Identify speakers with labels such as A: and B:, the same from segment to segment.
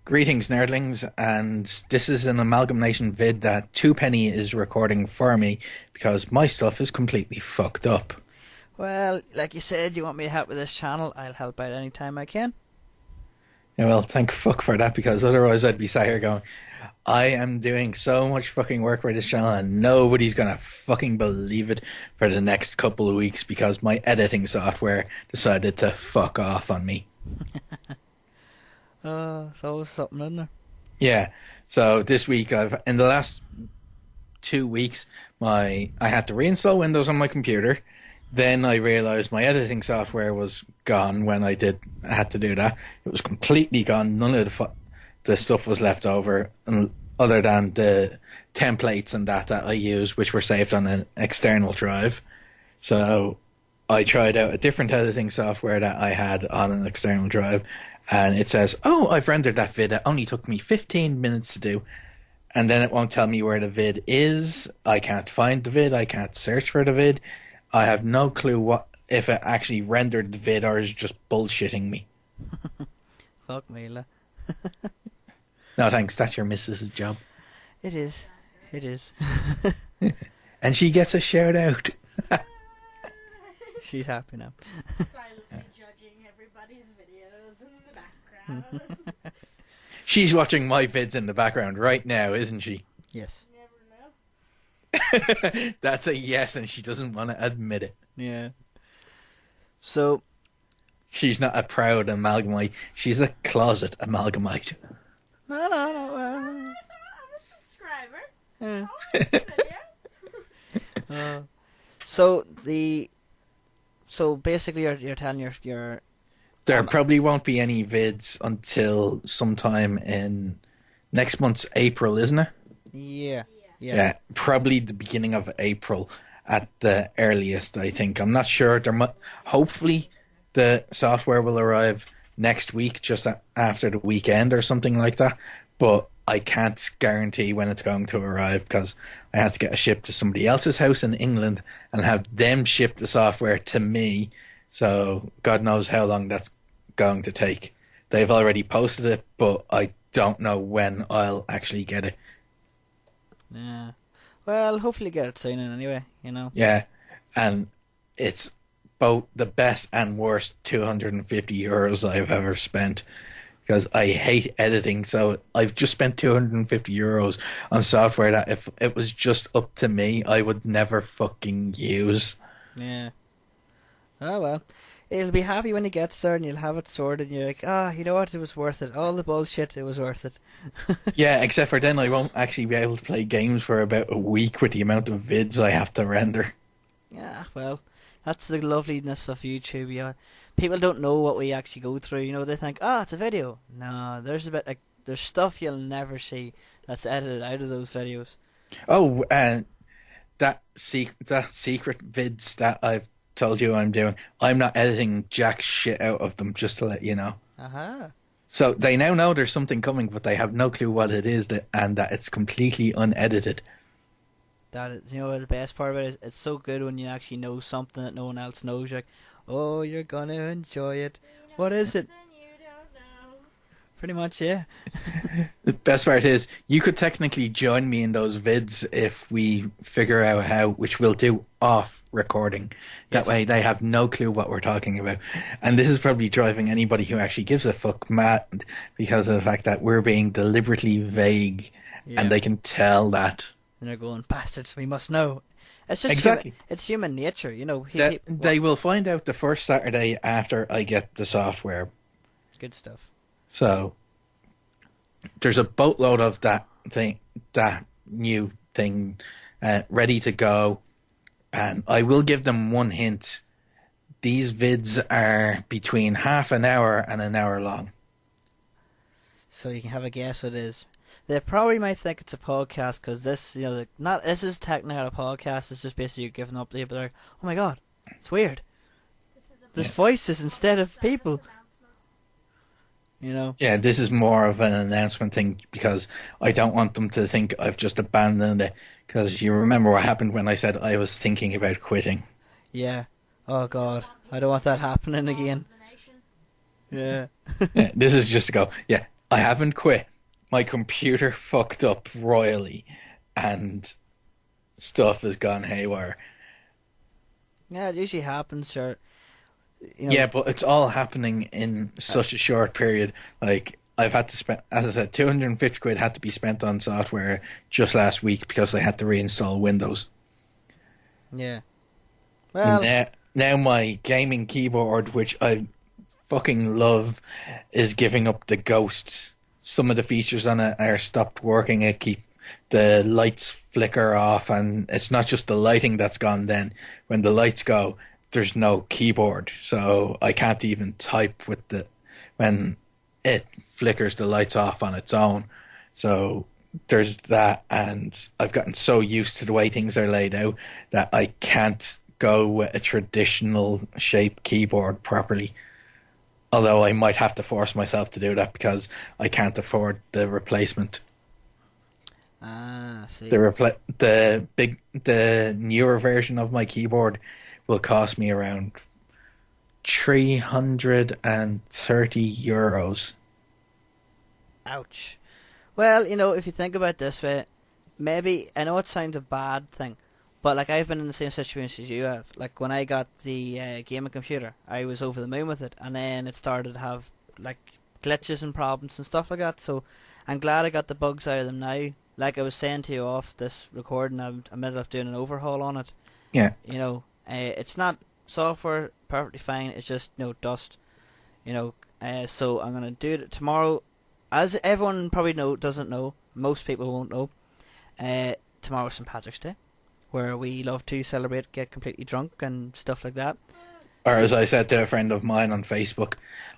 A: Greetings, nerdlings, and this is an AmalgamNation vid that Two Penny is recording for me because my stuff is completely fucked up.
B: Well, like you said, you want me to help with this channel, I'll help out anytime I can.
A: Yeah, well, thank fuck for that, because otherwise I'd be sat here going, I am doing so much fucking work for this channel and nobody's gonna fucking believe it for the next couple of weeks because my editing software decided to fuck off on me.
B: It's always something in there.
A: Yeah, so this week in the last 2 weeks, I had to reinstall Windows on my computer. Then I realized my editing software was gone when I had to do that. It was completely gone. None of the stuff was left over, other than the templates and that I used, which were saved on an external drive. So I tried out a different editing software that I had on an external drive, and it says, "Oh, I've rendered that vid. It only took me 15 minutes to do." And then it won't tell me where the vid is. I can't find the vid. I can't search for the vid. I have no clue if it actually rendered the vid or is just bullshitting me.
B: Fuck me, la.
A: No thanks, that's your missus's job.
B: It is. It is.
A: And she gets a shout out.
B: She's happy now.
C: Silently judging everybody's videos in the background.
A: She's watching my vids in the background right now, isn't she?
B: Yes.
C: Never know.
A: That's a yes, and she doesn't want to admit it.
B: Yeah. So,
A: she's not a proud amalgamite. She's a closet amalgamite.
B: no.
C: I'm a subscriber.
B: Yeah.
C: I'll watch the video.
B: So basically, you're telling your
A: There probably won't be any vids until sometime in next month's April, isn't it?
B: Yeah.
A: Probably the beginning of April at the earliest, I think. I'm not sure. Hopefully the software will arrive next week, just after the weekend or something like that. But I can't guarantee when it's going to arrive because I have to get a ship to somebody else's house in England and have them ship the software to me. So God knows how long that's going to take. They've already posted it, but I don't know when I'll actually get it.
B: Yeah. Well, hopefully get it soon anyway,
A: Yeah, and it's both the best and worst €250 I've ever spent, because I hate editing, so I've just spent €250 on software that if it was just up to me, I would never fucking use.
B: Yeah. Oh well. You'll be happy when it gets there and you'll have it sorted and you're like, you know what, it was worth it. All the bullshit, it was worth it.
A: Yeah, except for then I won't actually be able to play games for about a week with the amount of vids I have to render.
B: Yeah, well, that's the loveliness of YouTube. Yeah, people don't know what we actually go through. They think, it's a video. No, there's there's stuff you'll never see that's edited out of those videos.
A: Oh, that secret vids that I've told you I'm doing, I'm not editing jack shit out of them, just to let you know. So they now know there's something coming, but they have no clue what it is, and that it's completely unedited.
B: That is, the best part of it is it's so good when you actually know something that no one else knows. You're like, oh, you're gonna enjoy it. What is it?
C: You don't know.
B: Pretty much, yeah.
A: The best part is you could technically join me in those vids if we figure out how, which we'll do off recording. That way they have no clue what we're talking about. And this is probably driving anybody who actually gives a fuck mad, because of the fact that we're being deliberately vague, and they can tell that.
B: And they're going, bastards, we must know. It's just
A: exactly.
B: It's human nature,
A: They will find out the first Saturday after I get the software.
B: Good stuff.
A: So there's a boatload of that new thing ready to go, and I will give them one hint. These vids are between half an hour and an hour long.
B: So you can have a guess what it is. They probably might think it's a podcast because this, this is technically not a podcast. It's just basically you giving up. But like, oh my god, it's weird. There's voices instead of people.
A: Yeah, this is more of an announcement thing because I don't want them to think I've just abandoned it. Because you remember what happened when I said I was thinking about quitting.
B: Yeah. Oh god, I don't want that happening again. Yeah.
A: Yeah, this is just to go, yeah, I haven't quit. My computer fucked up royally, and stuff has gone haywire.
B: Yeah, it usually happens. Sure, you know.
A: Yeah, but it's all happening in such a short period. Like I've had to spend, as I said, 250 quid had to be spent on software just last week because I had to reinstall Windows.
B: Yeah. Well,
A: Now my gaming keyboard, which I fucking love, is giving up the ghosts. Some of the features on it are stopped working. It keep the lights flicker off, and it's not just the lighting that's gone. Then when the lights go, there's no keyboard, so I can't even type with the when it flickers the lights off on its own. So there's that, and I've gotten so used to the way things are laid out that I can't go with a traditional shape keyboard properly. Although I might have to force myself to do that because I can't afford the replacement.
B: see.
A: The newer version of my keyboard will cost me around €330.
B: Ouch. Well, if you think about it this way, maybe I know it sounds a bad thing, but like I've been in the same situation as you have. Like when I got the gaming computer, I was over the moon with it, and then it started to have like glitches and problems and stuff like that. So I'm glad I got the bugs out of them now. Like I was saying to you off this recording, I'm in the middle of doing an overhaul on it.
A: Yeah.
B: It's not software perfectly fine. It's just dust. So I'm gonna do it tomorrow. As everyone probably doesn't know, most people won't know. Tomorrow's St. Patrick's Day, where we love to celebrate, get completely drunk and stuff like that.
A: Or as I said to a friend of mine on Facebook,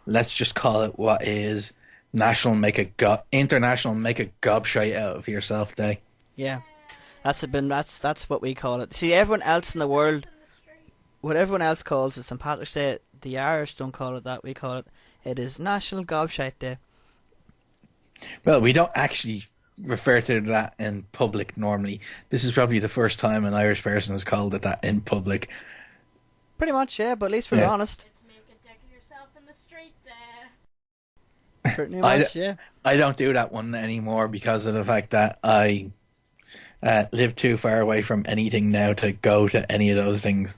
A: let's just call it what is International Make a Gobshite out of yourself day.
B: Yeah, that's what we call it. See, everyone else in the world, what everyone else calls it St. Patrick's Day, the Irish don't call it that. We call it is National Gobshite Day.
A: Well, we don't actually refer to that in public normally. This is probably the first time an Irish person has called it that in public.
B: Pretty much, yeah, but at least we're honest.
C: It's make a deck of yourself in the street there.
B: Pretty much, yeah.
A: I don't do that one anymore because of the fact that I live too far away from anything now to go to any of those things.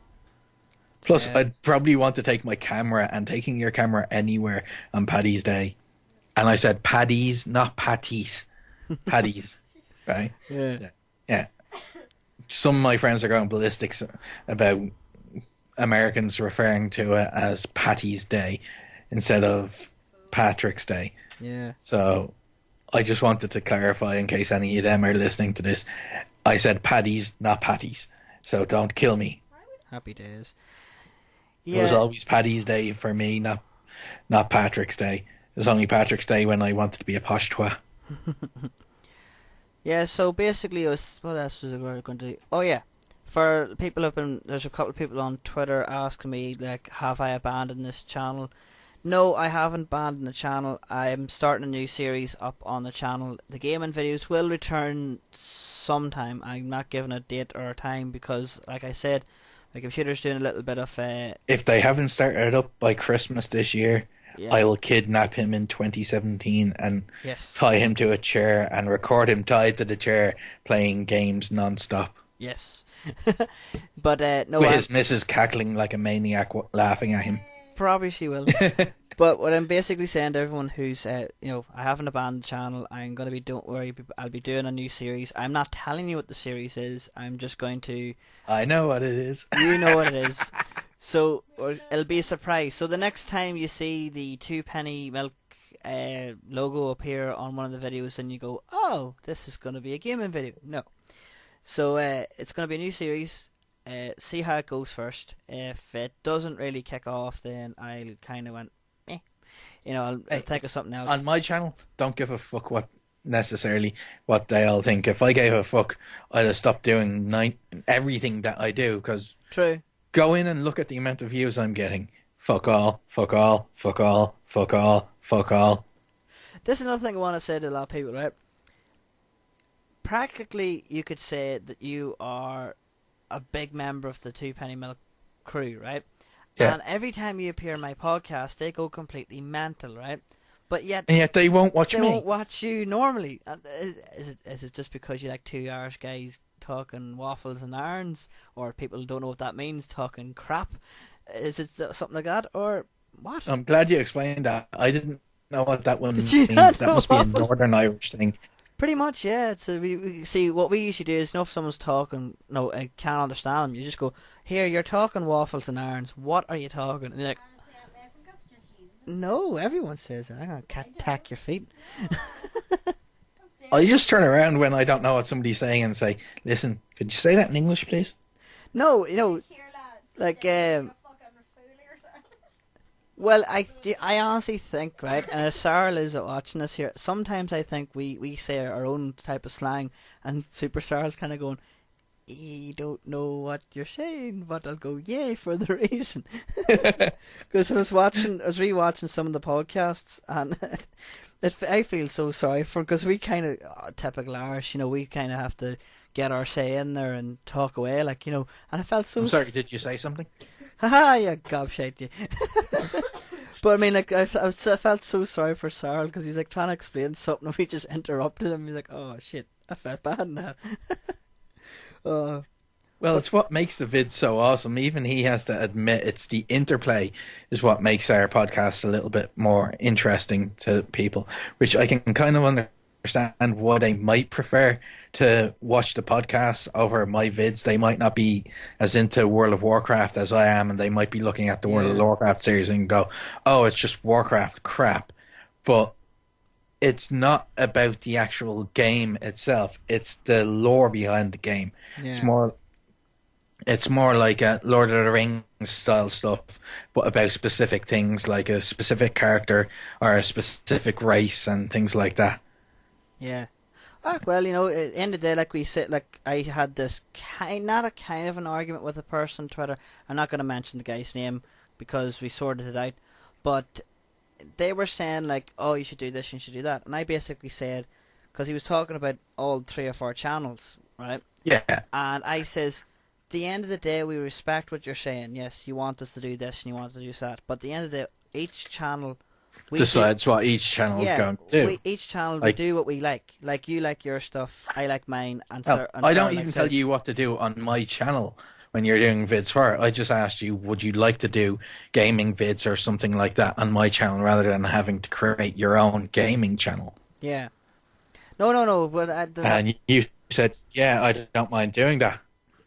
A: Plus, I'd probably want to take my camera, and taking your camera anywhere on Paddy's Day. And I said paddies, not patties. Paddies, right? Yeah. Some of my friends are going ballistics about Americans referring to it as Paddy's Day instead of Patrick's Day.
B: Yeah.
A: So I just wanted to clarify in case any of them are listening to this. I said paddies, not patties. So don't kill me.
B: Happy days.
A: Yeah. It was always Paddy's Day for me, not Patrick's Day. It was only Patrick's Day when I wanted to be a posh twat.
B: Yeah, so basically, what else was I going to do? Oh yeah, for people there's a couple of people on Twitter asking me like, have I abandoned this channel? No, I haven't abandoned the channel. I'm starting a new series up on the channel. The gaming videos will return sometime. I'm not giving a date or a time because, like I said, my computer's doing a little bit of.
A: If they haven't started up by Christmas this year. Yeah. I will kidnap him in 2017 and tie him to a chair and record him tied to the chair playing games non-stop.
B: Yes. But no.
A: With his missus cackling like a maniac laughing at him.
B: Probably she will. But what I'm basically saying to everyone who's, I haven't abandoned the channel. I'm going to be, don't worry, I'll be doing a new series. I'm not telling you what the series is. I'm just going to...
A: I know what it is.
B: You know what it is. So it'll be a surprise. So the next time you see the 2 penny milk logo appear on one of the videos, and you go, "Oh, this is going to be a gaming video." No. So it's going to be a new series. See how it goes first. If it doesn't really kick off, then I'll kind of went, eh. I'll think of something else.
A: On my channel, don't give a fuck what they all think. If I gave a fuck, I'd have stopped doing everything that I do. Cause
B: true.
A: Go in and look at the amount of views I'm getting. Fuck all, fuck all, fuck all, fuck all, fuck all.
B: This is another thing I want to say to a lot of people, right? Practically, you could say that you are a big member of the 2 penny milk crew, right? Yeah. And every time you appear in my podcast, they go completely mental, right? but yet
A: And yet they won't watch
B: they
A: me.
B: won't watch you normally. And is it just because you like two Irish guys talking waffles and irons, or people who don't know what that means talking crap? Is it something like that, or what?
A: I'm glad you explained that. I didn't know what that one
B: Did you
A: means.
B: not
A: That
B: know
A: must be a
B: waffles?
A: Northern Irish thing.
B: Pretty much, yeah. So we see what we usually do is, if someone's talking, no, I can't understand them. You just go, here, you're talking waffles and irons. What are you talking? And they're like,
C: Honestly, I think that's just you.
B: no, everyone says it. I'm gonna tack your feet.
A: I just turn around when I don't know what somebody's saying and say, listen, could you say that in English, please?
B: No,
C: Here, lads.
B: like,
C: They're a fucking fool or something.
B: well, I honestly think, right, and if Sarah is watching us here, sometimes I think we say our own type of slang, and Super Sarah's kind of going, you don't know what you're saying, but I'll go, yay, for the reason. Because I was rewatching some of the podcasts, and I feel so sorry for, because we kind of, typical Irish, we kind of have to get our say in there and talk away, like, and I felt so...
A: I'm sorry, did you say something?
B: Haha, you gobshite, you. But I mean, like, I felt so sorry for Sarah, because he's like trying to explain something and we just interrupted him. He's like, oh shit, I felt bad now.
A: Well, it's what makes the vid so awesome. Even he has to admit it's the interplay is what makes our podcast a little bit more interesting to people, which I can kind of understand why they might prefer to watch the podcast over my vids. They might not be as into World of Warcraft as I am, and they might be looking at the World of Warcraft series and go, oh, it's just Warcraft crap. But it's not about the actual game itself. It's the lore behind the game.
B: Yeah.
A: It's more like a Lord of the Rings style stuff, but about specific things like a specific character or a specific race and things like that.
B: Yeah. Well, at the end of the day, like we said, like I had this not a kind of an argument with a person on Twitter. I'm not going to mention the guy's name because we sorted it out, but they were saying like, oh, you should do this, you should do that, and I basically said, because he was talking about all 3 or 4 channels, right?
A: Yeah.
B: And I says, at the end of the day, we respect what you're saying. Yes, you want us to do this and you want us to do that, but at the end of the day, each channel
A: decides what each channel is going to do.
B: Each channel we do what we like. Like you like your stuff, I like mine, and
A: I don't even tell you what to do on my channel when you're doing vids for it. I just asked you, would you like to do gaming vids or something like that on my channel rather than having to create your own gaming channel?
B: Yeah. No. But
A: and you said, yeah, I don't mind doing that.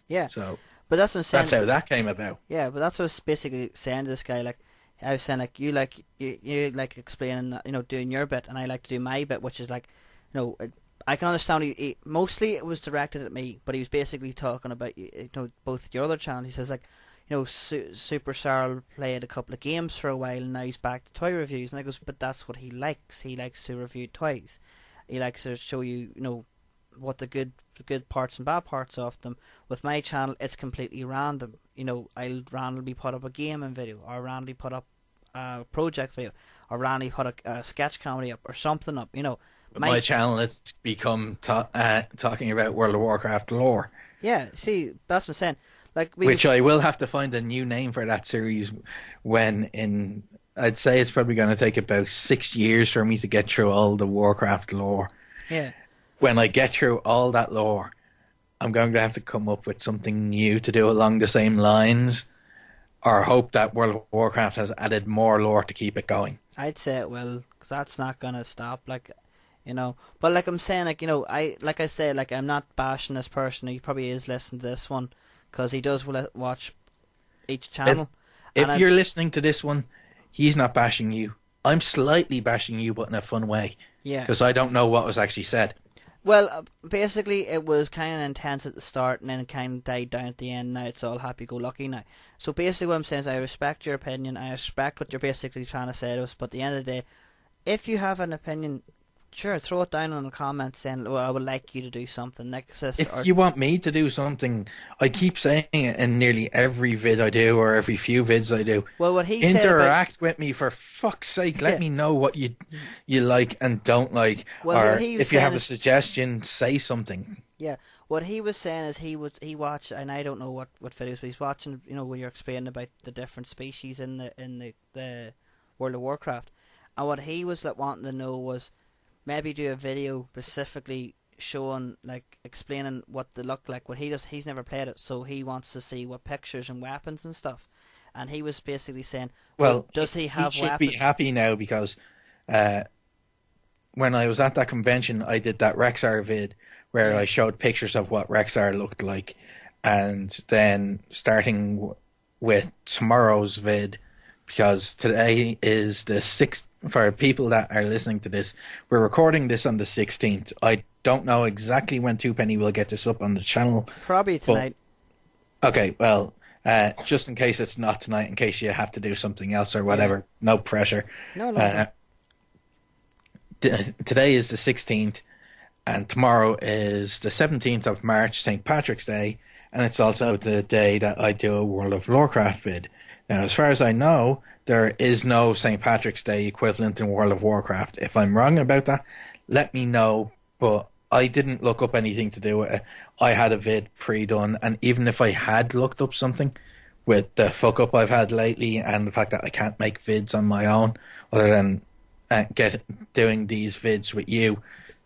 B: Yeah.
A: So,
B: but that's what I'm saying.
A: That's how that came about.
B: Yeah, but that's what I was basically saying to this guy. Like, I was saying, like, you like explaining, doing your bit, and I like to do my bit, which is like, I can understand mostly it was directed at me, but he was basically talking about both your other channels. He says like, Super Sarl played a couple of games for a while, and now he's back to toy reviews. And I goes, but that's what he likes. He likes to review toys. He likes to show you, what the good parts and bad parts of them. With my channel, it's completely random. I'll randomly put up a gaming video, or randomly put up a project video, or randomly put a sketch comedy up, or something up.
A: My channel, it's become talking about World of Warcraft lore.
B: Yeah, see, that's what I'm saying. Like,
A: which I will have to find a new name for that series I'd say it's probably going to take about 6 years for me to get through all the Warcraft lore.
B: Yeah.
A: When I get through all that lore, I'm going to have to come up with something new to do along the same lines, or hope that World of Warcraft has added more lore to keep it going.
B: I'd say it will, because that's not going to stop, like, But like I'm saying, like, I say, like, I'm not bashing this person. He probably is listening to this one, because he does watch each channel.
A: If you're listening to this one, he's not bashing you. I'm slightly bashing you, but in a fun way.
B: Yeah.
A: Because I don't know what was actually said.
B: Well, basically, it was kind of intense at the start, and then it kind of died down at the end. Now it's all happy-go-lucky now. So basically what I'm saying is I respect your opinion. I respect what you're basically trying to say to us. But at the end of the day, if you have an opinion, sure, throw it down in the comments saying, well, I would like you to do something next.
A: If you want me to do something, I keep saying it in nearly every vid I do, or every few vids I do.
B: Well, what he
A: interact with me, for fuck's sake. Let me know what you like and don't like.
B: Well,
A: or if you have a suggestion, say something.
B: Yeah, what he was saying is he watched, and I don't know what videos, but he's watching. When you're explaining about the different species in the World of Warcraft. And what he was like wanting to know was maybe do a video specifically showing, like, explaining what they look like. What he's never played it, so he wants to see what pictures and weapons and stuff. And he was basically saying,
A: Well,
B: does he have
A: should
B: weapons?
A: be happy now because uh, when I was at that convention, I did that Rexar vid where
B: Yeah.
A: I showed pictures of what Rexar looked like, and then starting with tomorrow's vid, because today is the 6th. For people that are listening to this, we're recording this on the 16th. I don't know exactly when Two Penny will get this up on the channel.
B: Probably tonight.
A: Okay, well, just in case it's not tonight, in case you have to do something else or whatever, no pressure.
B: No.
A: Today is the 16th, and tomorrow is the 17th of March, St. Patrick's Day, and it's also the day that I do a World of Warcraft vid. Now, as far as I know, there is no St. Patrick's Day equivalent in World of Warcraft. If I'm wrong about that, let me know, but I didn't look up anything to do with it. I had a vid pre-done, and even if I had looked up something, with the fuck up I've had lately and the fact that I can't make vids on my own other than doing these vids with you,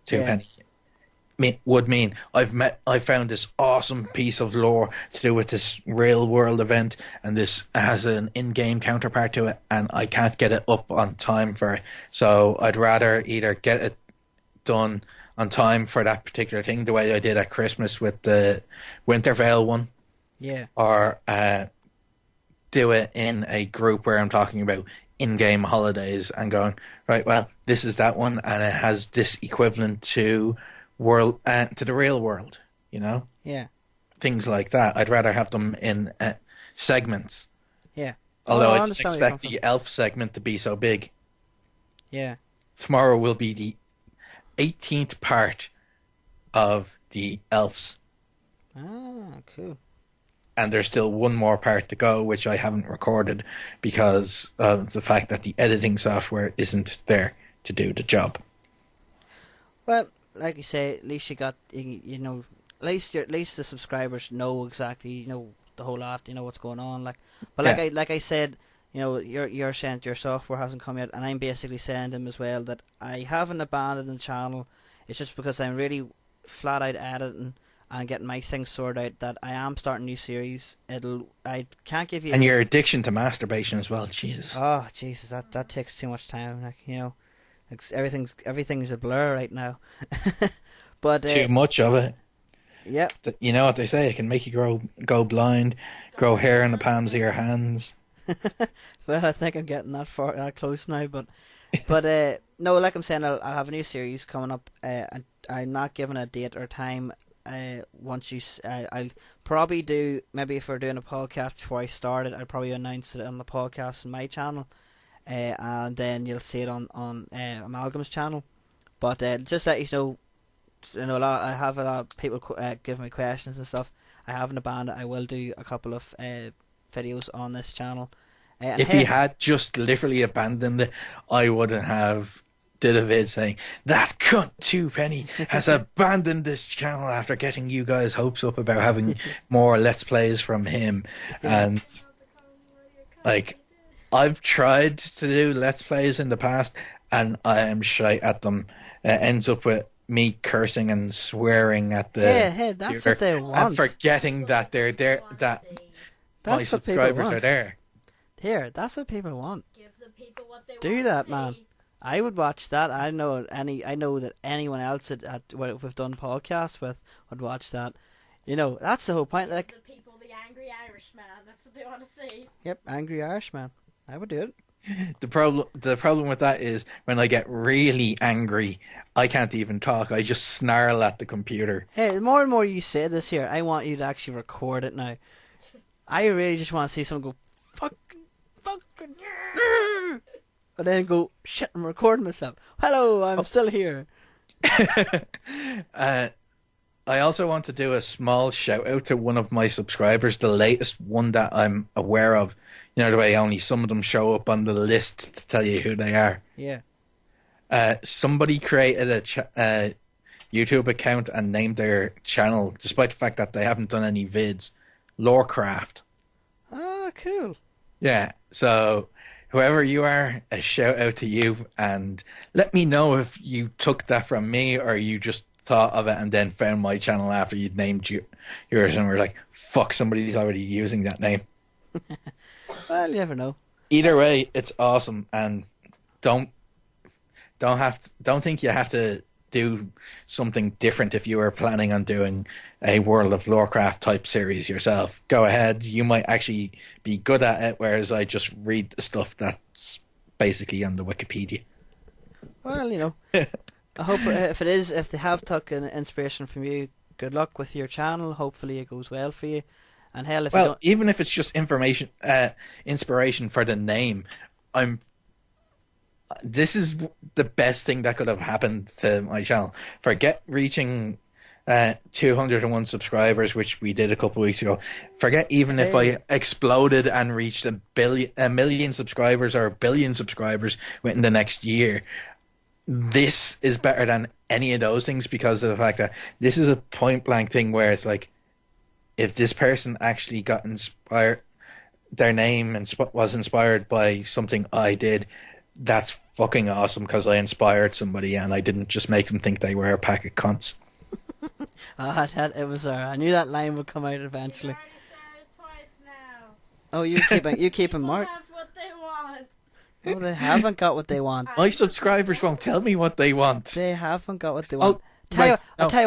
A: Two Penny, would mean I found this awesome piece of lore to do with this real world event, and this has an in-game counterpart to it, and I can't get it up on time for it. So I'd rather either get it done on time for that particular thing, the way I did at Christmas with the Wintervale one, or do it in a group where I'm talking about in-game holidays and going, right, well, this is that one, and it has this equivalent to to the real world, you know?
B: Yeah.
A: Things like that. I'd rather have them in segments.
B: Yeah.
A: Although
B: I
A: I didn't
B: understand where you're
A: expect the elf segment to be so big.
B: Yeah.
A: Tomorrow will be the 18th part of the elves.
B: Ah, cool.
A: And there's still one more part to go, which I haven't recorded because of the fact that the editing software isn't there to do the job.
B: Well, like you say, at least you got, you know, at least the subscribers know exactly, you know, the whole lot, you know what's going on. But like I said, you know, you're saying that your software hasn't come yet, and I'm basically saying to them as well that I haven't abandoned the channel. It's just because I'm really flat out editing and getting my things sorted out that I am starting a new series. I can't give you.
A: And your addiction to masturbation as well, Jesus.
B: Oh Jesus, that takes too much time. Like, you know, everything's a blur right now. But
A: too much of it.
B: Yeah.
A: You know what they say? It can make you go blind, grow hair in the palms of your hands.
B: Well, I think I'm getting that close now, but no, like I'm saying, I'll have a new series coming up. And I'm not giving a date or time. I'll probably do, maybe if we're doing a podcast before I start it, I'll probably announce it on the podcast on my channel, and then you'll see it on Amalgam's channel. But just let you know, I have a lot of people giving me questions and stuff. I haven't abandoned it. I will do a couple of videos on this channel.
A: If he had just literally abandoned it, I wouldn't have did a vid saying that cunt Two Penny has abandoned this channel after getting you guys' hopes up about having more Let's Plays from him. And like, I've tried to do Let's Plays in the past, and I am shy at them. It ends up with me cursing and swearing at the
B: that's what they want,
A: and forgetting that they're there, that my subscribers are there.
B: Here, that's what people want.
C: Give the people what they
B: do
C: want
B: that,
C: to
B: man.
C: see.
B: I would watch that. I know that anyone else at what we've done podcasts with would watch that. You know, that's the whole point. Like,
C: the people, the angry Irishman. That's what they want to see.
B: Yep, angry Irishman. I would do it.
A: The problem with that is when I get really angry, I can't even talk. I just snarl at the computer.
B: Hey, the more and more you say this here, I want you to actually record it now. I really just want to see someone go, fucking, and then go, shit, I'm recording myself. Hello, I'm still here.
A: I also want to do a small shout out to one of my subscribers, the latest one that I'm aware of. You know, the way only some of them show up on the list to tell you who they are.
B: Yeah.
A: Somebody created a YouTube account and named their channel, despite the fact that they haven't done any vids, Lorecraft.
B: Oh, cool.
A: Yeah, so whoever you are, a shout out to you, and let me know if you took that from me or you just thought of it and then found my channel after you'd named yours and were like, fuck, somebody's already using that name.
B: Well, you never know.
A: Either way, it's awesome, and don't don't think you have to do something different if you were planning on doing a World of Warcraft type series yourself. Go ahead, you might actually be good at it, whereas I just read the stuff that's basically on the Wikipedia.
B: Well, I hope if they have taken inspiration from you, good luck with your channel. Hopefully it goes well for you. And hell, if you don't...
A: even if it's just inspiration for the name, this is the best thing that could have happened to my channel. Forget reaching 201 subscribers, which we did a couple of weeks ago. Forget even if I exploded and reached a million subscribers or a billion subscribers within the next year. This is better than any of those things because of the fact that this is a point blank thing where it's like, if this person actually got inspired, their name was inspired by something I did, that's fucking awesome because I inspired somebody and I didn't just make them think they were a pack of cunts.
B: I knew that line would come out eventually.
C: You already said it twice now.
B: Oh, you keeping mark?
C: Have what they want.
B: Well, they haven't got what they want.
A: My subscribers won't tell me what they want.
B: They haven't got what they want. I'll tell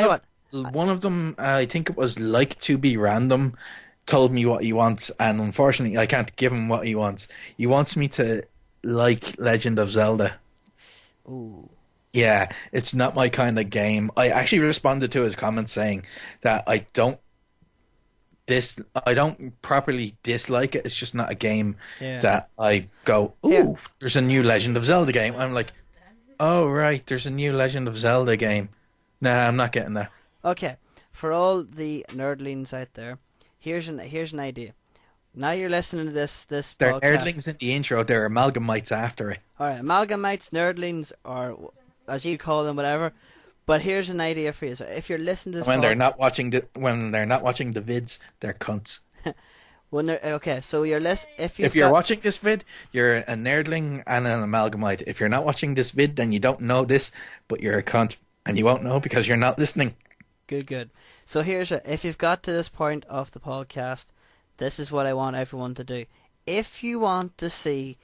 B: you what.
A: One of them, I think it was Like to Be Random, told me what he wants, and unfortunately I can't give him what he wants. He wants me to like Legend of Zelda.
B: Ooh.
A: Yeah, it's not my kind of game. I actually responded to his comments saying that I don't properly dislike it. It's just not a game that I go, ooh, there's a new Legend of Zelda game. I'm like, oh right, there's a new Legend of Zelda game. Nah, I'm not getting that.
B: Okay, for all the nerdlings out there, here's an idea. Now you're listening to this
A: They're
B: podcast.
A: nerdlings in the intro. They're amalgamites after it.
B: All right, amalgamites, nerdlings, or as you call them, whatever. But here's an idea for you. So if you're listening to this,
A: When they're not watching the vids, they're cunts.
B: So you're
A: if you're watching this vid, you're a nerdling and an amalgamite. If you're not watching this vid, then you don't know this, but you're a cunt, and you won't know because you're not listening.
B: Good. So if you've got to this point of the podcast, this is what I want everyone to do. If you want to see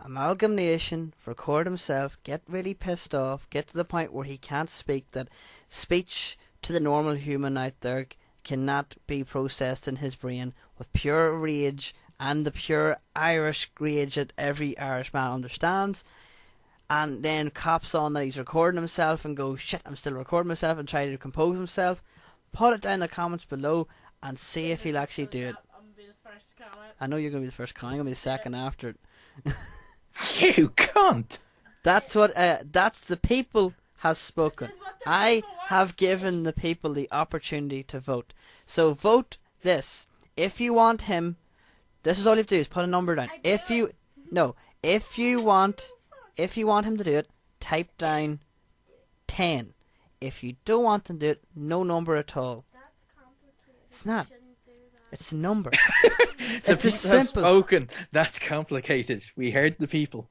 B: AmalgamNation record himself, get really pissed off, get to the point where he can't speak, that speech to the normal human out there cannot be processed in his brain with pure rage and the pure Irish rage that every Irishman understands, and then cops on that he's recording himself and goes, shit, I'm still recording myself, and try to compose himself, put it down in the comments below and see if he'll actually do it.
C: I'm gonna be the first comment.
B: I know you're going to be the first comment, I'm going to be the second after it.
A: You can't.
B: That's the people has spoken. I have given the people the opportunity to vote. So vote this. If you want him, this is all you have to do, is put a number down. If you want him to do it, type down 10. If you don't want him to do it, no number at all.
C: That's complicated.
B: It's not.
C: Shouldn't do that.
B: It's a number.
A: The
B: It's
A: people
B: as simple.
A: have spoken. That's complicated. We heard the people.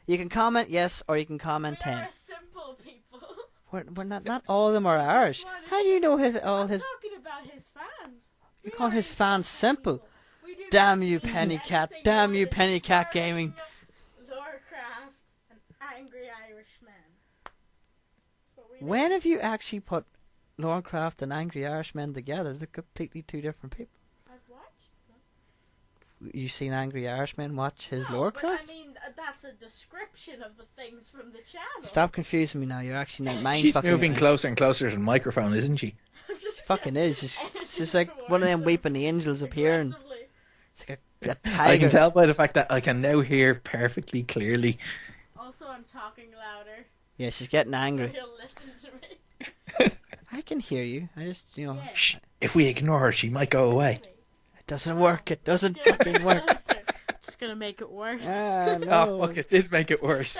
B: You can comment yes or you can comment
C: We are
B: 10.
C: a simple people.
B: We're not all of them are Irish. How do you know
C: I'm
B: his
C: talking about his fans.
B: you call his fans simple?
C: We do
B: Damn
C: not
B: you,
C: do
B: Penny Cat.
C: anything
B: Damn
C: more
B: you,
C: than
B: Penny Cat
C: swearing,
B: Gaming.
C: Lorecraft, and angry Irishman. That's what we do.
B: When have you actually put Lorncraft and Angry Irishmen together? They're completely two different people.
C: I've watched them.
B: You seen Angry Irishmen watch his
C: No, but
B: Lorcraft?
C: I mean, that's a description of the things from the channel.
B: Stop confusing me now. You're actually not mind
A: She's
B: fucking
A: moving
B: me.
A: closer and closer to the microphone, isn't she?
B: Fucking is. It's just like one of them weeping angels appearing.
C: Aggressively.
B: It's like a tiger.
A: I can tell by the fact that I can now hear perfectly clearly.
C: Also, I'm talking louder.
B: Yeah, she's getting
C: So
B: angry.
C: he'll listen to me.
B: I can hear you. I just,
C: Yeah.
A: Shh, if we ignore her, she might go away.
B: it doesn't work. It doesn't fucking work.
C: Just gonna make it worse.
B: Ah,
A: Oh,
B: no.
A: fuck, it did make it worse.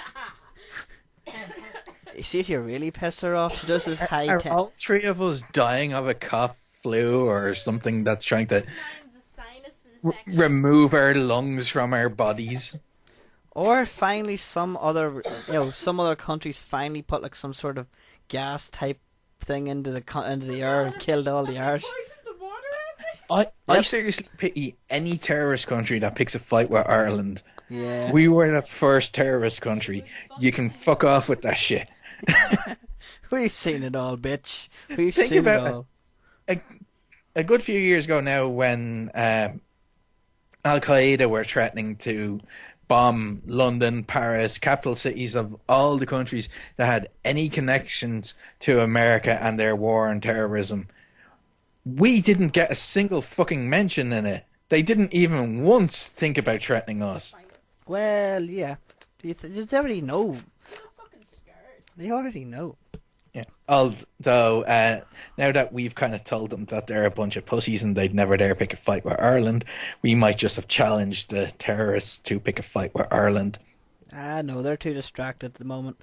B: You see if you really pissed her off, she does this high
A: Are
B: tech.
A: all three of us dying of a cough, flu, or something that's trying to
C: Mine's a sinus infection.
A: remove our lungs from our bodies?
B: Or finally, some other countries finally put like some sort of gas type thing into the air and killed all the Irish.
C: Poison the water out there?
A: I
B: Yep.
A: seriously pity any terrorist country that picks a fight with Ireland.
B: Yeah.
A: We were the first terrorist country. You can fuck off with that shit.
B: We've seen it all, bitch. We've
A: Think
B: seen it
A: about
B: all.
A: A good few years ago now, when Al Qaeda were threatening to bomb London, Paris, capital cities of all the countries that had any connections to America and their war on terrorism, we didn't get a single fucking mention in it. They didn't even once think about threatening us.
C: Fights.
B: Well, yeah. They already know.
C: They're fucking scared.
B: They already know.
A: Yeah. Although, now that we've kind of told them that they're a bunch of pussies and they'd never dare pick a fight with Ireland, we might just have challenged the terrorists to pick a fight with Ireland.
B: No, they're too distracted at the moment.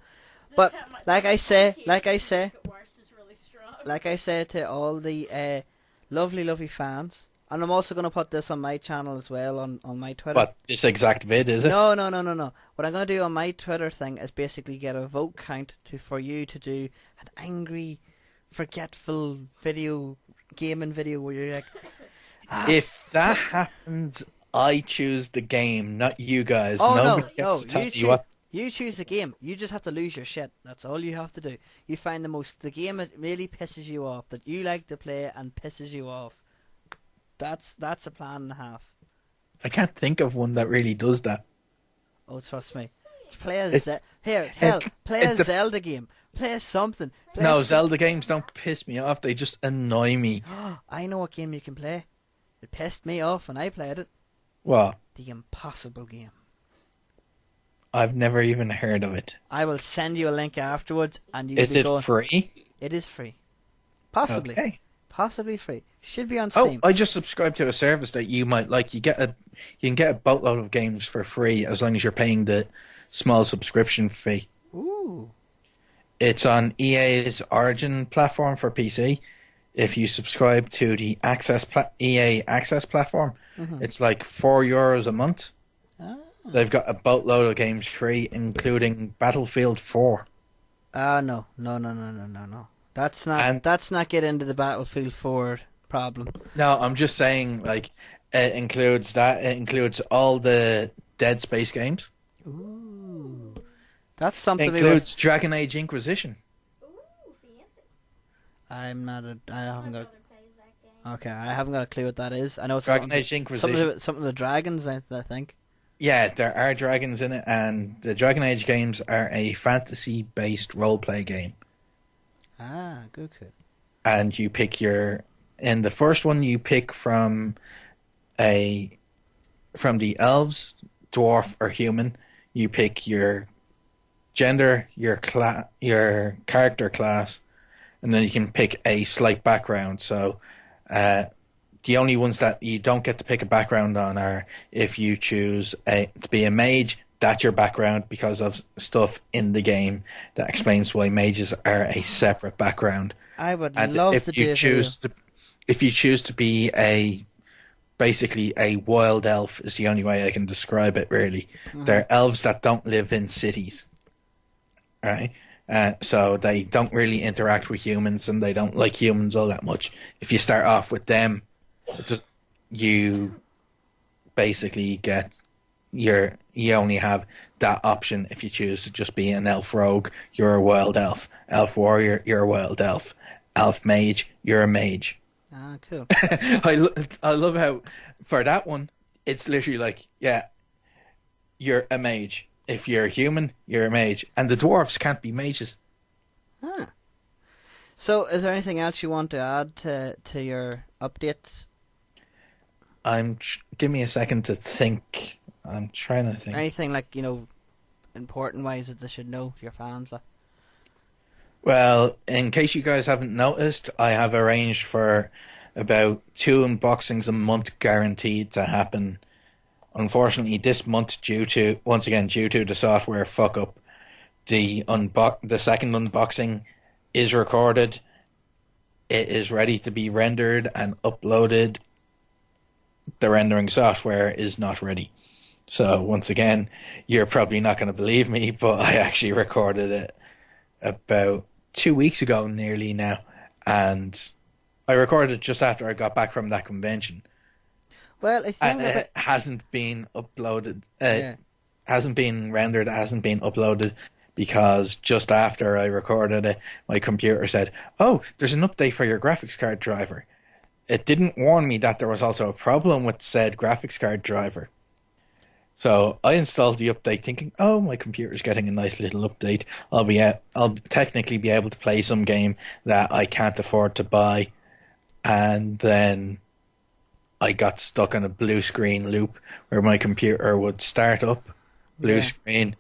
B: But like I say, like I say to all the lovely fans, and I'm also going to put this on my channel as well on my Twitter.
A: But this exact vid, is it?
B: No. What I'm going to do on my Twitter thing is basically get a vote count for you to do an angry, forgetful gaming video where you're like,
A: If that happens, I choose the game, not you guys.
B: oh
A: Nobody
B: no,
A: gets to tell
B: you
A: me what.
B: You choose the game. You just have to lose your shit. That's all you have to do. You find the game that really pisses you off, that you like to play and pisses you off. That's a plan and a half.
A: I can't think of one that really does that.
B: Oh, trust me. Play a Zelda game. Play something.
A: No, Zelda games don't piss me off. They just annoy me.
B: I know what game you can play. It pissed me off when I played it.
A: What?
B: The Impossible game.
A: I've never even heard of it.
B: I will send you a link afterwards, and you.
A: Is
B: will
A: it
B: be going,
A: free?
B: It is free. Possibly.
A: Okay.
B: Possibly free. Should be on
A: Oh,
B: Steam.
A: I just subscribed to a service that you might like. You can get a boatload of games for free as long as you're paying the small subscription fee.
B: Ooh.
A: It's on EA's Origin platform for PC. If you subscribe to the EA Access platform, it's like €4 a month.
B: Ah.
A: They've got a boatload of games free, including Battlefield 4.
B: No. That's not get into the Battlefield 4 problem.
A: No, I'm just saying, like, it includes that. It includes all the Dead Space games.
B: Ooh. That's
A: It
B: something
A: includes Dragon Age Inquisition.
C: Ooh, fancy.
B: I haven't got.
C: My brother plays that game.
B: Okay, I haven't got a clue what that is. I know it's
A: Dragon Age Inquisition.
B: something of the dragons. I think.
A: Yeah, there are dragons in it, and the Dragon Age games are a fantasy-based role-play game.
B: Ah, good.
A: And you pick in the first one, you pick from the elves, dwarf, or human. You pick your gender, your character class, and then you can pick a slight background. So, the only ones that you don't get to pick a background on are if you choose to be a mage. That's your background because of stuff in the game that explains why mages are a separate background.
B: I would
A: And
B: love
A: if
B: to
A: you
B: do
A: choose if you choose to be basically a wild elf is the only way I can describe it. Really, they're elves that don't live in cities, right? So they don't really interact with humans, and they don't like humans all that much. If you start off with them, you basically you only have that option if you choose to just be an elf rogue. You're a wild elf. Elf warrior, you're a wild elf. Elf mage, you're a mage.
B: Ah, cool.
A: I love how for that one it's literally like, yeah, you're a mage. If you're a human, you're a mage, and the dwarves can't be mages.
B: Ah. So, is there anything else you want to add to your updates?
A: Give me a second to think. I'm trying to think.
B: Anything like important wise that they should know, your fans?
A: Well, in case you guys haven't noticed, I have arranged for about 2 unboxings a month guaranteed to happen. Unfortunately, this month, due to the software fuck up, the second unboxing is recorded. It is ready to be rendered and uploaded. The rendering software is not ready. So once again, you're probably not going to believe me, but I actually recorded it about 2 weeks ago, nearly now, and I recorded it just after I got back from that convention,
B: Well, I
A: and
B: think about
A: it hasn't been uploaded.
B: yeah.
A: Hasn't been rendered, hasn't been uploaded because just after I recorded it, my computer said, "Oh, there's an update for your graphics card driver." It didn't warn me that there was also a problem with said graphics card driver. So I installed the update thinking, "Oh, my computer's getting a nice little update. I'll technically be able to play some game that I can't afford to buy." And then I got stuck on a blue screen loop where my computer would start up, blue
B: Yeah.
A: screen,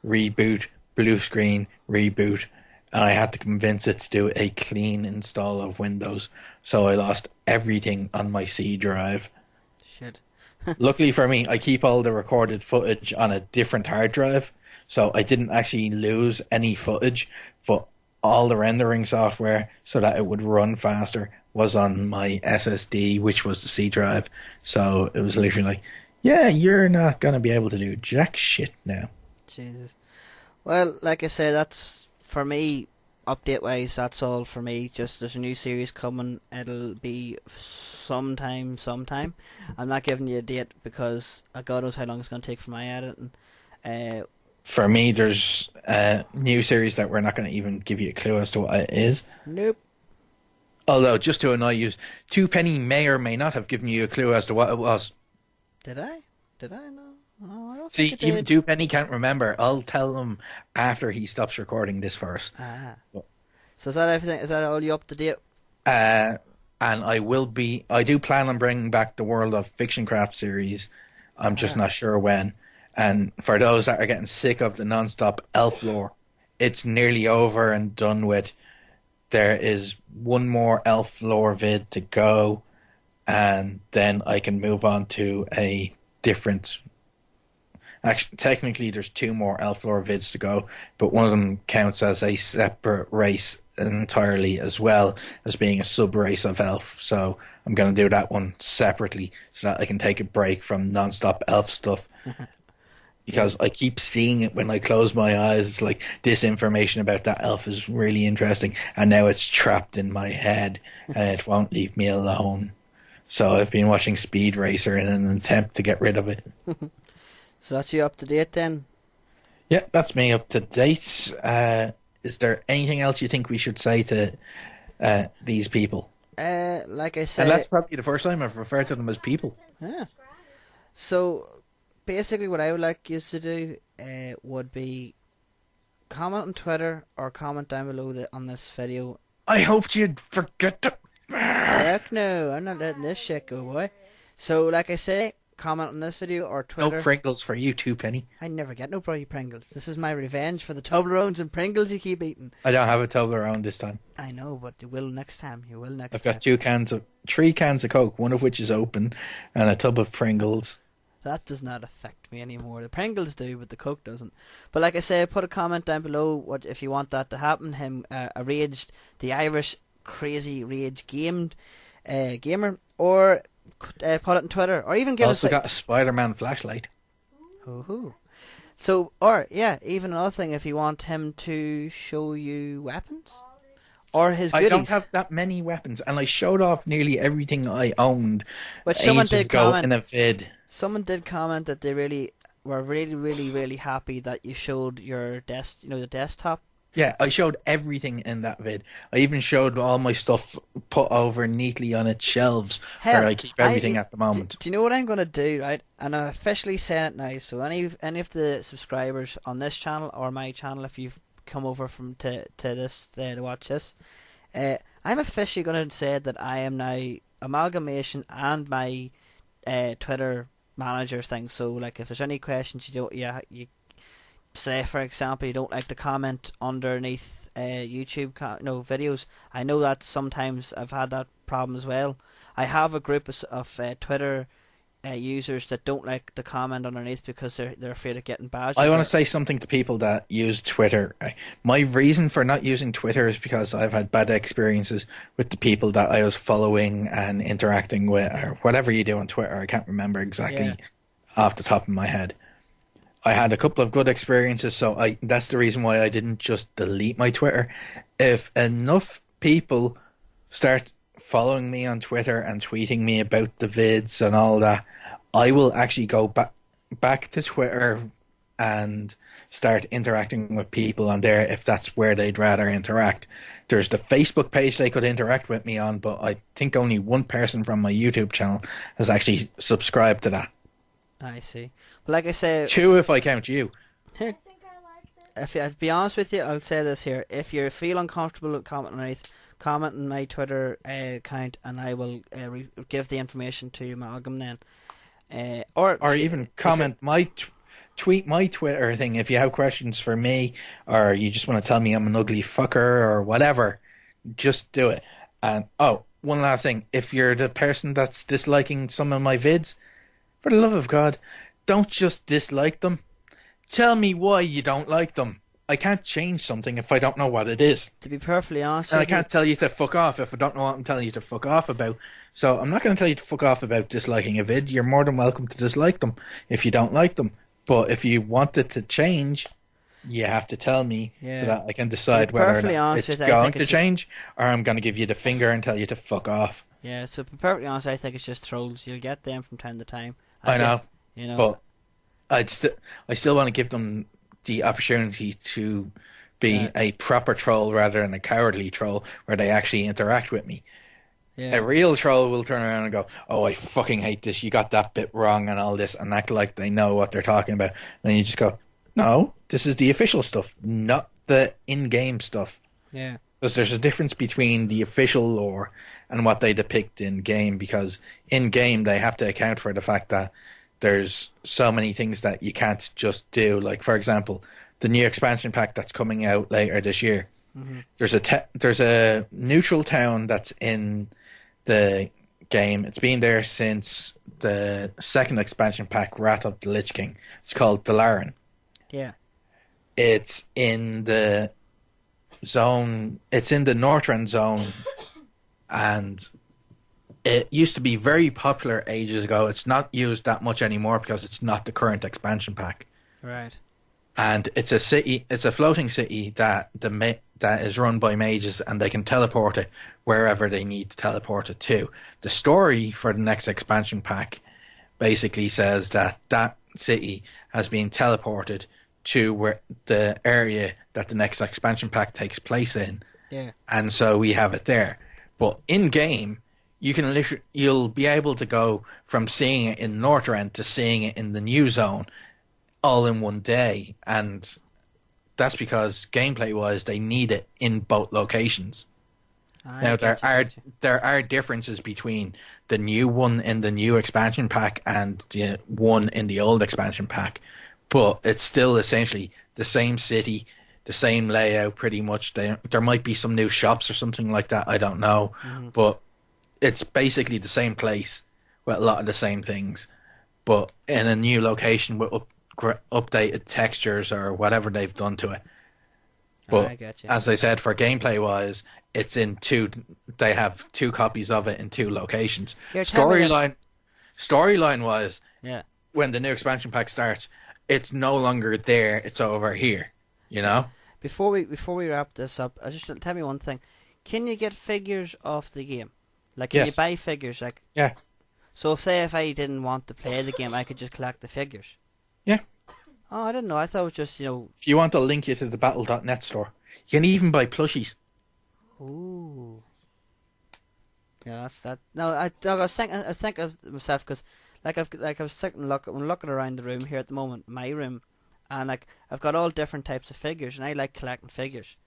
A: reboot, blue screen, reboot, and I had to convince it to do a clean install of Windows. So I lost everything on my C drive.
B: Shit.
A: Luckily for me, I keep all the recorded footage on a different hard drive, so I didn't actually lose any footage, but all the rendering software so that it would run faster was on my SSD, which was the C drive. So it was literally like, yeah, you're not going to be able to do jack shit now.
B: Jesus. Well, like I said, that's for me. Update wise, that's all for me. Just there's a new series coming. It'll be sometime. I'm not giving you a date because God knows how long it's going to take for my editing. Uh,
A: For me, there's a new series that we're not going to even give you a clue as to what it is.
B: nope.
A: Although, just to annoy you, Two Penny may or may not have given you a clue as to what it was.
B: Did I? Did I? No. No, I don't
A: See,
B: think I
A: even
B: did.
A: Two Penny can't remember. I'll tell him after he stops recording this first.
B: Ah. So is that everything? Is that all you up to date?
A: And I do plan on bringing back the World of Fiction Craft series. I'm just not sure when. And for those that are getting sick of the non-stop elf lore, it's nearly over and done with. There is one more elf lore vid to go, and then I can move on to a different. Actually, technically, there's two more elf lore vids to go, but one of them counts as a separate race entirely, as well as being a sub race of elf. So I'm going to do that one separately so that I can take a break from non-stop elf stuff. Because I keep seeing it when I close my eyes. It's like, this information about that elf is really interesting, and now it's trapped in my head and it won't leave me alone. So I've been watching Speed Racer in an attempt to get rid of it.
B: So that's you up to date then?
A: Yeah, that's me up to date. Is there anything else you think we should say to these people?
B: Like I
A: And
B: said,
A: that's probably the first time I've referred to them as people.
B: yeah. So basically, what I would like you to do would be comment on Twitter or comment down below on this video.
A: I hoped you'd forget to.
B: Heck no, I'm not letting this shit go, boy. So, like I say, comment on this video or
A: No
B: Twitter.
A: Pringles for you too, Penny.
B: I never get no bloody Pringles. This is my revenge for the Toblerones and Pringles you keep eating.
A: I don't have a Toblerone this time.
B: I know, but you will next time. You will next
A: I've
B: time.
A: got 3 cans of Coke, one of which is open, and a tub of Pringles.
B: That does not affect me anymore. The Pringles do, but the Coke doesn't. But like I say, put a comment down below what if you want that to happen. Him, the Irish crazy rage gamer, or put it on Twitter, or even give
A: Also
B: us.
A: got a Spider-Man flashlight.
B: Ooh. So, or yeah, even another thing, if you want him to show you weapons or his
A: I
B: goodies.
A: don't have that many weapons, and I showed off nearly everything I owned
B: But someone
A: ages
B: did
A: ago
B: comment.
A: in a vid.
B: Someone did comment that they were really happy that you showed your the desktop.
A: Yeah, I showed everything in that vid. I even showed all my stuff put over neatly on its shelves
B: Hell,
A: where I keep everything at the moment.
B: Do you know what I'm going to do, right? And I'm officially saying it now. So any of the subscribers on this channel or my channel, if you've come over to this to watch this, I'm officially going to say that I am now AmalgamNation and my Twitter manager thing. So like, if there's any questions you say, for example, you don't like to comment underneath YouTube videos. I know that sometimes I've had that problem as well. I have a group of Twitter users that don't like to comment underneath because they're afraid of getting badged.
A: I want to say something to people that use Twitter. My reason for not using Twitter is because I've had bad experiences with the people that I was following and interacting with, or whatever you do on Twitter. I can't remember exactly.
B: Yeah.
A: off the top of my head. I had a couple of good experiences, so that's the reason why I didn't just delete my Twitter. If enough people start following me on Twitter and tweeting me about the vids and all that, I will actually go back to Twitter and start interacting with people on there if that's where they'd rather interact. There's the Facebook page they could interact with me on, but I think only one person from my YouTube channel has actually subscribed to that.
B: I see. But like I say,
A: Two if I count you.
C: I think I liked it.
B: if to be honest with you, I'll say this here: if you feel uncomfortable with comment on my Twitter account, and I will give the information to Amalgam then,
A: or even comment tweet my Twitter thing if you have questions for me, or you just want to tell me I'm an ugly fucker or whatever. Just do it. And one last thing: if you're the person that's disliking some of my vids, for the love of God, don't just dislike them. Tell me why you don't like them. I can't change something if I don't know what it is.
B: To be perfectly honest,
A: and I can't tell you to fuck off if I don't know what I'm telling you to fuck off about. So I'm not going to tell you to fuck off about disliking a vid. You're more than welcome to dislike them if you don't like them. But if you want it to change, you have to tell me so that I can decide whether or not it's going to change, or I'm going to give you the finger and tell you to fuck off.
B: Yeah, so to be perfectly honest, I think it's just trolls. You'll get them from time to time.
A: I know.
B: You know,
A: but I still want to give them the opportunity to be a proper troll rather than a cowardly troll where they actually interact with me. Yeah. A real troll will turn around and go, "Oh, I fucking hate this. You got that bit wrong," and all this, and act like they know what they're talking about. And you just go, "No, this is the official stuff, not the in-game stuff."
B: Yeah.
A: Because there's a difference between the official lore and what they depict in game. Because in game they have to account for the fact that there's so many things that you can't just do. Like, for example, the new expansion pack that's coming out later this year. Mm-hmm. There's a neutral town that's in the game. It's been there since the second expansion pack, Wrath of the Lich King. It's called Dalaran.
B: Yeah.
A: It's in the zone. It's in the Northrend zone, and it used to be very popular ages ago. It's not used that much anymore because it's not the current expansion pack.
B: Right.
A: And it's a city. It's a floating city that is run by mages, and they can teleport it wherever they need to teleport it to. The story for the next expansion pack basically says that that city has been teleported to where the area that the next expansion pack takes place in.
B: Yeah.
A: And so we have it there. But in game, you'll be able to go from seeing it in Northrend to seeing it in the new zone all in one day, and that's because gameplay wise they need it in both locations. Now there are differences between the new one in the new expansion pack and the one in the old expansion pack, but it's still essentially the same city, the same layout pretty much. There might be some new shops or something like that, I don't know. Mm-hmm. But it's basically the same place with a lot of the same things, but in a new location with updated textures or whatever they've done to it. But as I said, for gameplay wise, it's in two. They have two copies of it in two locations. Storyline wise, when the new expansion pack starts, it's no longer there. It's over here. You know.
B: Before we wrap this up, just tell me one thing: can you get figures off the game? Like, can you buy figures? Like,
A: yeah. So
B: if I didn't want to play the game, I could just collect the figures.
A: Yeah.
B: Oh, I didn't know. I thought it was just,
A: If you want, I'll link you to the Battle.net store. You can even buy plushies.
B: Ooh. Yeah, that's that. No, I was thinking of myself because, I was sitting looking around the room here at the moment, my room, and I've got all different types of figures, and I like collecting figures.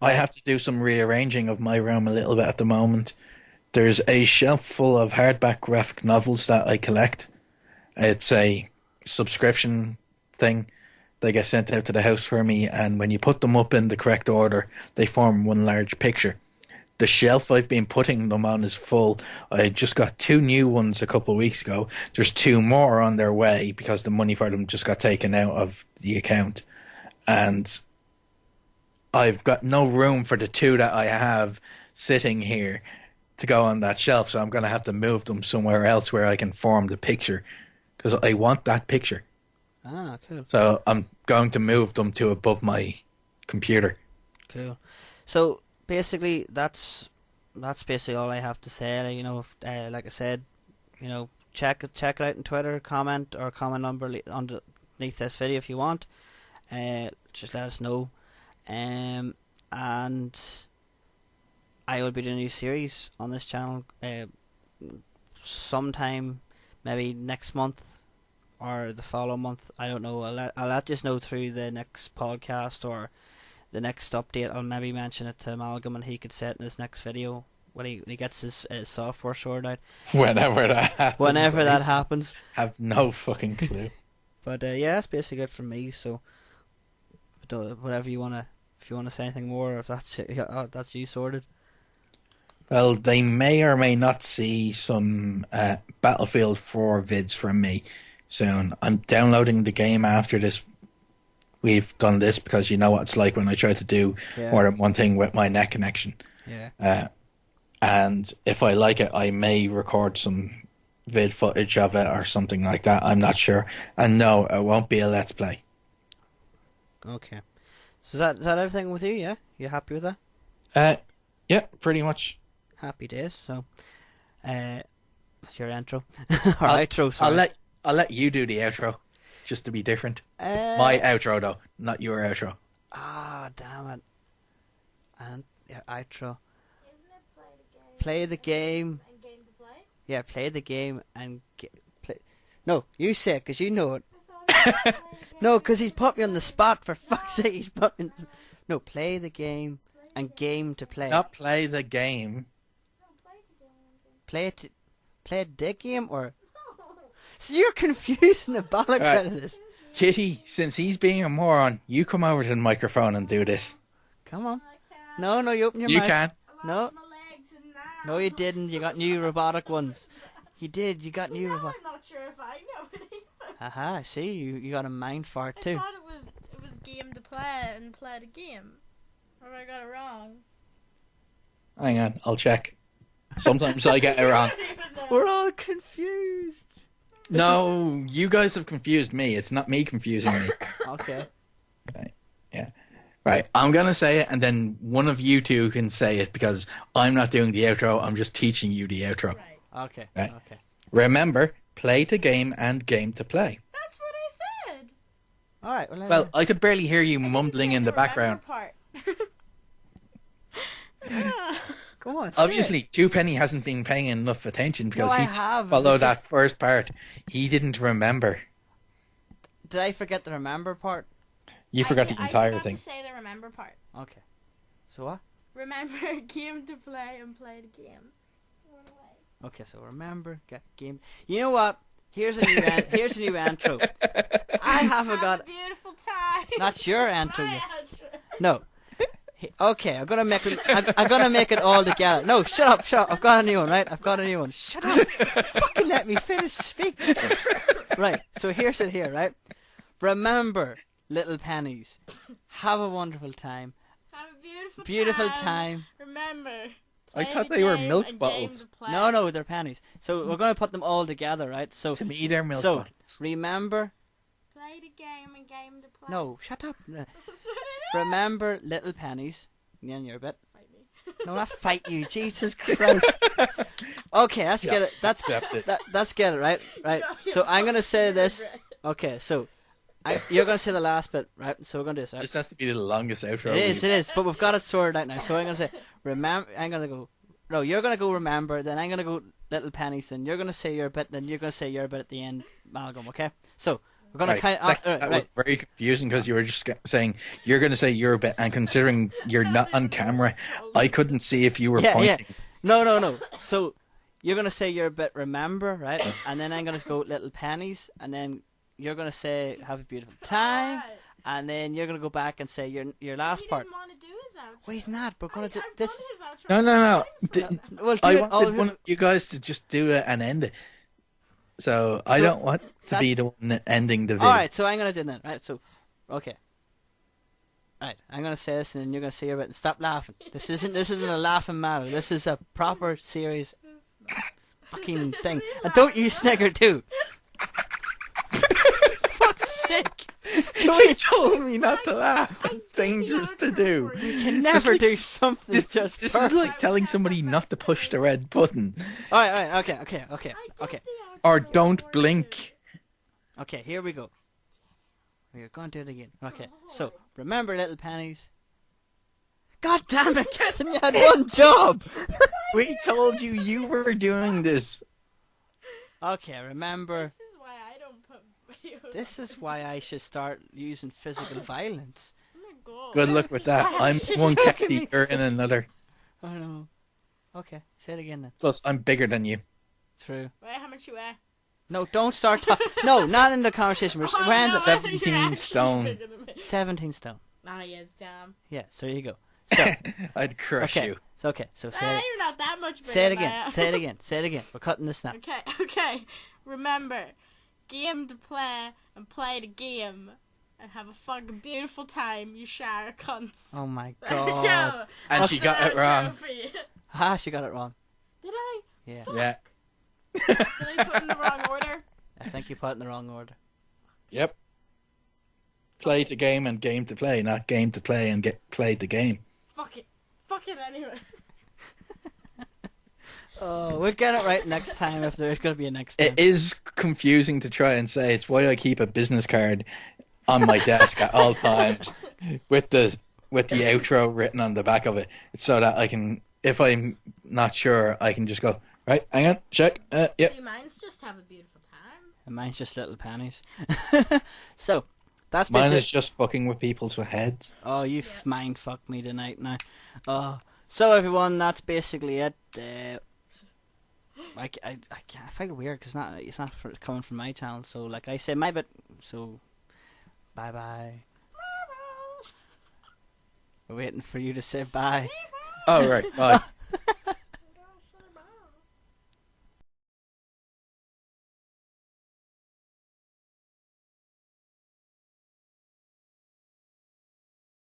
A: I have to do some rearranging of my room a little bit at the moment. There's a shelf full of hardback graphic novels that I collect. It's a subscription thing. They get sent out to the house for me, and when you put them up in the correct order, they form one large picture. The shelf I've been putting them on is full. I just got 2 new ones a couple of weeks ago. There's 2 more on their way because the money for them just got taken out of the account. And I've got no room for the 2 that I have sitting here to go on that shelf, so I'm going to have to move them somewhere else where I can form the picture because I want that picture.
B: Ah, cool.
A: So I'm going to move them to above my computer.
B: Cool. So basically, that's basically all I have to say. Like, like I said, check it out on Twitter, comment underneath this video if you want. Just let us know. And I will be doing a new series on this channel sometime, maybe next month or the following month. I don't know. I'll let you know through the next podcast or the next update. I'll maybe mention it to Amalgam and he could say it in his next video when he gets his software sorted out.
A: Whenever that happens. Have no fucking clue.
B: But yeah, that's basically it from me. So whatever you wanna, if you wanna say anything more, or if that's you sorted.
A: Well, they may or may not see some Battlefield 4 vids from me soon. I'm downloading the game after this. We've done this because you know what it's like when I try to do more than one thing with my net connection.
B: Yeah.
A: And if I like it, I may record some vid footage of it or something like that. I'm not sure. And no, it won't be a Let's Play.
B: Okay. So is that everything with you, yeah? You happy with that?
A: Yeah, pretty much.
B: Happy days. So, that's your intro. Or outro, sorry.
A: I'll let you do the outro, just to be different. My outro, though, not your outro.
B: Ah, damn it. And your outro.
C: Isn't it
B: Play the game.
C: And game to play?
B: Yeah, play the game and play. No, you say it, because you know it. No, because he's put me on the spot, for fuck's sake. He's put me... No, play the game and game to play.
A: Not play the game.
B: Play the game, or... So you're confusing the bollocks out of this.
A: Kitty, since he's being a moron, you come over to the microphone and do this.
B: Come on. No, you open your mouth.
A: You can.
B: No, you didn't. You got new robotic ones. You did. You got new robotic.
C: I'm not sure if I know it either.
B: Aha, I see. You got a mind fart
C: I
B: too.
C: thought it was game to play and play the game. Or have I got it wrong?
A: Hang on, I'll check. Sometimes I get it wrong.
B: We're all confused.
A: No, you guys have confused me. It's not me confusing you.
B: Okay.
A: Right. Yeah. Right, I'm going to say it, and then one of you two can say it, because I'm not doing the outro. I'm just teaching you the outro.
C: Right.
B: Okay.
A: Right.
B: Okay.
A: Remember, play to game and game to play.
C: That's what I said.
B: All right.
A: Well, I could barely hear you mumbling in the background.
C: Part.
B: Come on.
A: Obviously, Two Penny hasn't been paying enough attention because
B: I
A: he
B: have.
A: followed
B: It's
A: that first part. He didn't remember.
B: Did I forget the remember part?
A: You forgot the entire
C: I forgot
A: thing.
C: to say the remember part.
B: Okay. So what?
C: Remember game to play and play the game. Run away.
B: Okay, so remember game. You know what? Here's a new here's a new intro. I haven't got.
C: Have a beautiful time.
B: That's your intro.
C: My
B: You...
C: outro.
B: No. Okay, I'm gonna make it. I'm gonna make it all together. No, shut up. I've got a new one, right? I've got a new one. Shut up. Fucking let me finish speak. Right. So here's it here, right? Remember, little pennies. Have a wonderful time.
C: Have a
B: Beautiful time.
C: Remember.
A: I
C: play
A: thought
C: the
A: they were
C: game
A: milk
C: and
A: bottles.
C: game to play.
B: No, they're pennies. So we're gonna put them all together, right? So
A: To me, they're milk
B: so
A: bottles.
B: remember.
C: Play the game and game to play.
B: No, shut up.
C: That's what it is.
B: Remember, little pennies. Yeah, you're a bit.
C: Fight me.
B: No, not fight you, Jesus Christ. Okay, let's get it. Let's get it right. Right. So I'm gonna say this. Okay, so you're gonna say the last bit, right? So we're gonna do this, right?
A: This has to be the longest outro.
B: It is. But we've got it sorted out now. So I'm gonna say remember. I'm gonna go. No, you're gonna go remember. Then I'm gonna go little pennies. Then you're gonna say your bit. Then you're gonna say your bit at the end. Amalgam. Okay. So we're gonna
A: Right. That was very confusing because you were just saying you're going to say your bit, and considering you're not on camera, I couldn't see if you were pointing.
B: Yeah. No. So you're gonna say your bit. Remember, right? And then I'm gonna go little pennies, and then you're gonna say have a beautiful time,
C: Alright.
B: and then you're gonna go back and say your last
C: He
B: part.
C: didn't want to do his outro.
B: Well, he's not. We're gonna do
C: I've
B: this.
C: done his outro
A: No.
C: many times.
B: We'll do
A: I
B: it all.
A: wanted one of you guys to just do it and end it. So I don't want to be the one ending the video.
B: All right, so I'm gonna do that. Right, so okay. Right, I'm gonna say this, and then you're gonna say your bit. And stop laughing. This isn't a laughing matter. This is a proper, serious, fucking thing. And don't you snigger too.
A: You told me not to laugh. That's dangerous to do.
B: You can never
A: like
B: do something
A: This
B: just
A: is
B: perfect.
A: like telling somebody not to push the red button
B: Alright, okay.
A: or don't blink.
B: Okay, here we go. We're going to do it again. Okay, so remember, little pennies. God damn it, Catherine, you had one job!
A: We told you were doing this.
B: Okay, remember,
C: This is why I don't put videos.
B: this is why I should start using physical violence.
C: Oh my god.
A: Good luck with that. I'm
B: She's
A: one
B: joking
A: Kathy,
B: me.
A: you're in another.
B: Oh no. Okay, say it again then.
A: Plus, I'm bigger than you.
B: True.
C: Wait, how much you weigh?
B: No, don't start No, not in the conversation. We're
C: Oh,
B: random.
C: no,
A: 17
C: you're actually
A: stone.
C: bigger than me.
B: 17 stone.
C: Ah, yes, damn.
B: Yeah, so there you go. So,
A: I'd crush
B: okay.
A: you.
B: So, okay, so
C: You're not that much bigger
B: say it
C: than I
B: again.
C: am.
B: Say it again. Say it again. We're cutting this now.
C: Okay. Remember, game to play and play the game. And have a fucking beautiful time, you shower cunts.
B: Oh my
C: There you
B: god.
C: go.
A: And
C: That's
A: she
C: the
A: got it
C: outro
A: wrong.
C: for you.
B: Ah, she got it wrong.
C: Did I?
B: Yeah.
A: Yeah.
C: Did I put in the wrong order?
B: I think you put it in the wrong order.
A: Yep. Play the game and game to play, not game to play and get played the game.
C: Fuck it anyway.
B: Oh, we'll get it right next time if there's going to be a next time.
A: It is confusing to try and say. It's why I keep a business card on my desk at all times with the outro written on the back of it. It's so that I can, if I'm not sure, I can just go, right, hang on, check, yep.
C: See, mine's just have a beautiful time.
B: And mine's just little pennies. So, that's
A: Mine
B: basically...
A: is just fucking with people's heads.
B: Oh, you mind fucked me tonight now. So everyone, that's basically it. I find it weird because it's not coming from my channel. So like I say my bit. So bye bye. We're waiting for you to say bye.
A: Oh, right, bye.